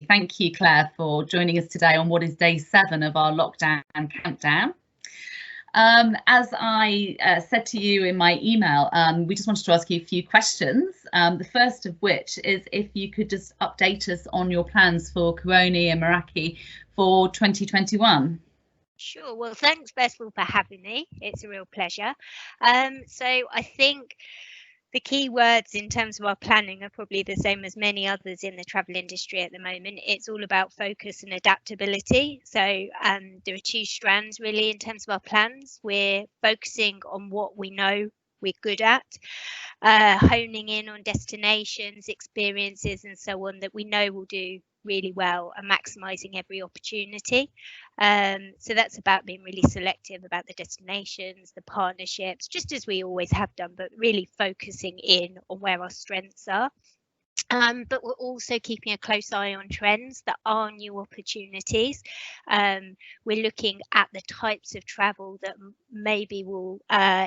Thank you, Claire, for joining us today on what is day 7 of our lockdown countdown. As I said to you in my email, we just wanted to ask you a few questions. The first of which is if you could just update us on your plans for Kuoni and Meraki for 2021. Sure. Well, thanks first of all for having me. It's a real pleasure. So I think the key words in terms of our planning are probably the same as many others in the travel industry at the moment. It's all about focus and adaptability. So there are 2 strands really in terms of our plans. We're focusing on what we know we're good at, honing in on destinations, experiences and so on that we know will do really well, and maximising every opportunity. So that's about being really selective about the destinations, the partnerships, just as we always have done, but really focusing in on where our strengths are. But we're also keeping a close eye on trends that are new opportunities. We're looking at the types of travel that maybe will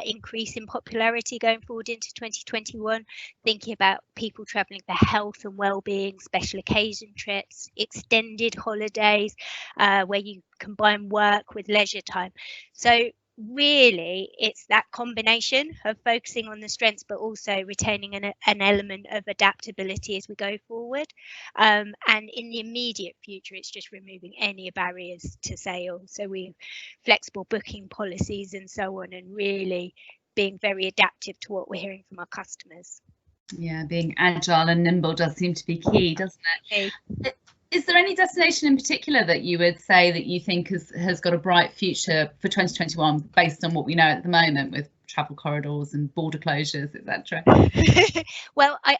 increase in popularity going forward into 2021, thinking about people travelling for health and well-being, special occasion trips, extended holidays, where you combine work with leisure time. So really it's that combination of focusing on the strengths but also retaining an element of adaptability as we go forward, and in the immediate future it's just removing any barriers to sale, so we've flexible booking policies and so on, and really being very adaptive to what we're hearing from our customers. Yeah, being agile and nimble does seem to be key, doesn't it? Is there any destination in particular that you would say that you think has got a bright future for 2021 based on what we know at the moment with travel corridors and border closures, etc.? Well, I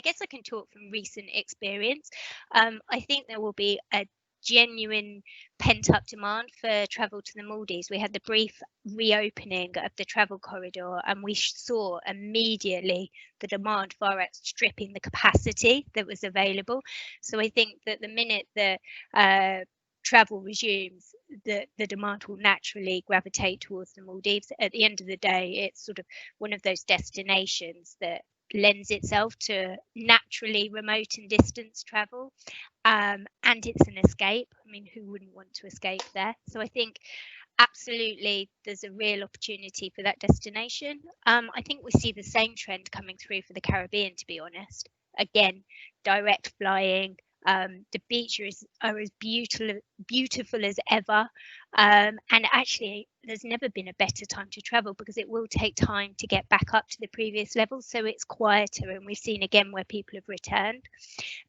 guess I can talk from recent experience. I think there will be a genuine pent-up demand for travel to the Maldives. We had the brief reopening of the travel corridor and we saw immediately the demand far outstripping the capacity that was available. So I think that the minute the travel resumes, the demand will naturally gravitate towards the Maldives. At the end of the day, it's sort of one of those destinations that lends itself to naturally remote and distance travel, and it's an escape. I mean, who wouldn't want to escape there? So I think absolutely there's a real opportunity for that destination. I think we see the same trend coming through for the Caribbean, to be honest. Again, direct flying, the beaches are as beautiful as ever, and actually there's never been a better time to travel because it will take time to get back up to the previous level, so it's quieter, and we've seen again where people have returned.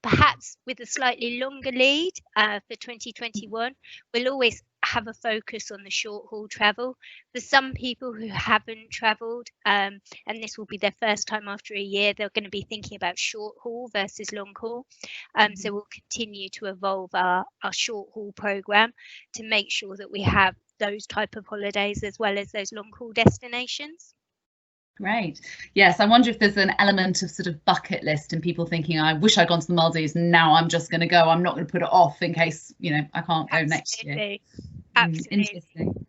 Perhaps with a slightly longer lead for 2021, we'll always have a focus on the short haul travel. For some people who haven't travelled, and this will be their first time after a year, they're going to be thinking about short haul versus long haul. So we'll continue to evolve our short haul programme to make sure that we have those type of holidays as well as those long haul destinations. Great. Yes, I wonder if there's an element of sort of bucket list and people thinking, I wish I'd gone to the Maldives and now I'm just going to go. I'm not going to put it off in case, you know, I can't go next year. Absolutely. Interesting.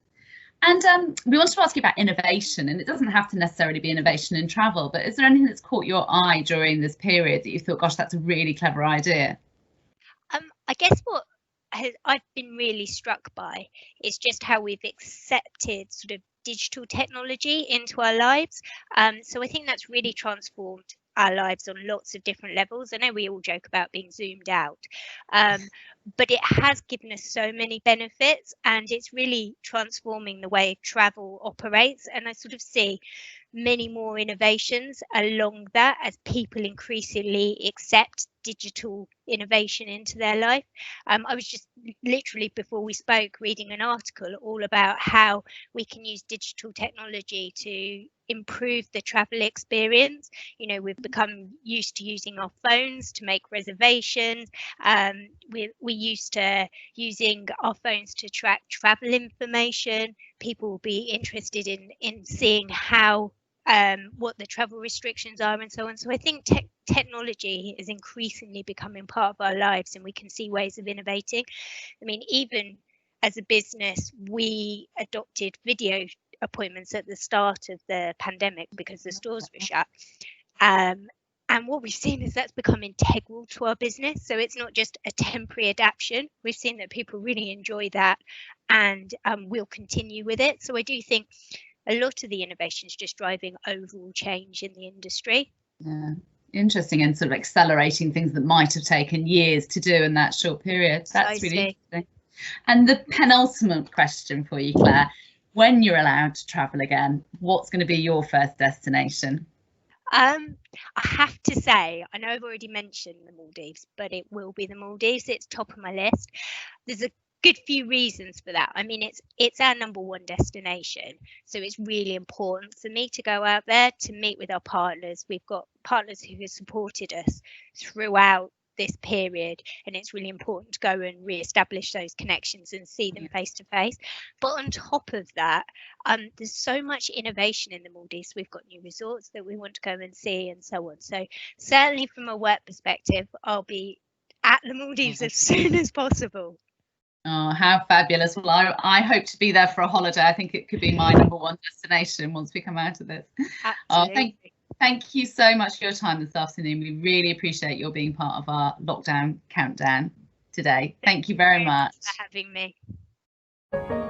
And we wanted to ask you about innovation, and it doesn't have to necessarily be innovation in travel, but is there anything that's caught your eye during this period that you thought, gosh, that's a really clever idea? I guess what I've been really struck by is just how we've accepted sort of digital technology into our lives. So I think that's really transformed our lives on lots of different levels. I know we all joke about being zoomed out, but it has given us so many benefits, and it's really transforming the way travel operates. And I sort of see many more innovations along that as people increasingly accept digital innovation into their life. I was just literally before we spoke reading an article all about how we can use digital technology to improve the travel experience. You know, we've become used to using our phones to make reservations. We're used to using our phones to track travel information. People will be interested in seeing how what the travel restrictions are and so on. So I think technology is increasingly becoming part of our lives, and we can see ways of innovating. I mean, even as a business, we adopted video appointments at the start of the pandemic because the stores were shut. And what we've seen is that's become integral to our business. So it's not just a temporary adaptation. We've seen that people really enjoy that, and we'll continue with it. So I do think a lot of the innovation is just driving overall change in the industry. Yeah, interesting, and sort of accelerating things that might have taken years to do in that short period. That's really interesting. And the penultimate question for you, Claire, when you're allowed to travel again, what's going to be your first destination? I have to say, I know I've already mentioned the Maldives, but it will be the Maldives. It's top of my list. There's a good few reasons for that. I mean, it's our #1 destination, so it's really important for me to go out there to meet with our partners. We've got partners who have supported us throughout this period, and it's really important to go and re-establish those connections and see them face to face. But on top of that, there's so much innovation in the Maldives. We've got new resorts that we want to go and see, and so on. So certainly from a work perspective, I'll be at the Maldives as soon as possible. Oh, how fabulous. Well, I hope to be there for a holiday. I think it could be my #1 destination once we come out of this. Absolutely. Thank you so much for your time this afternoon. We really appreciate your being part of our lockdown countdown today. Thank you very much for having me.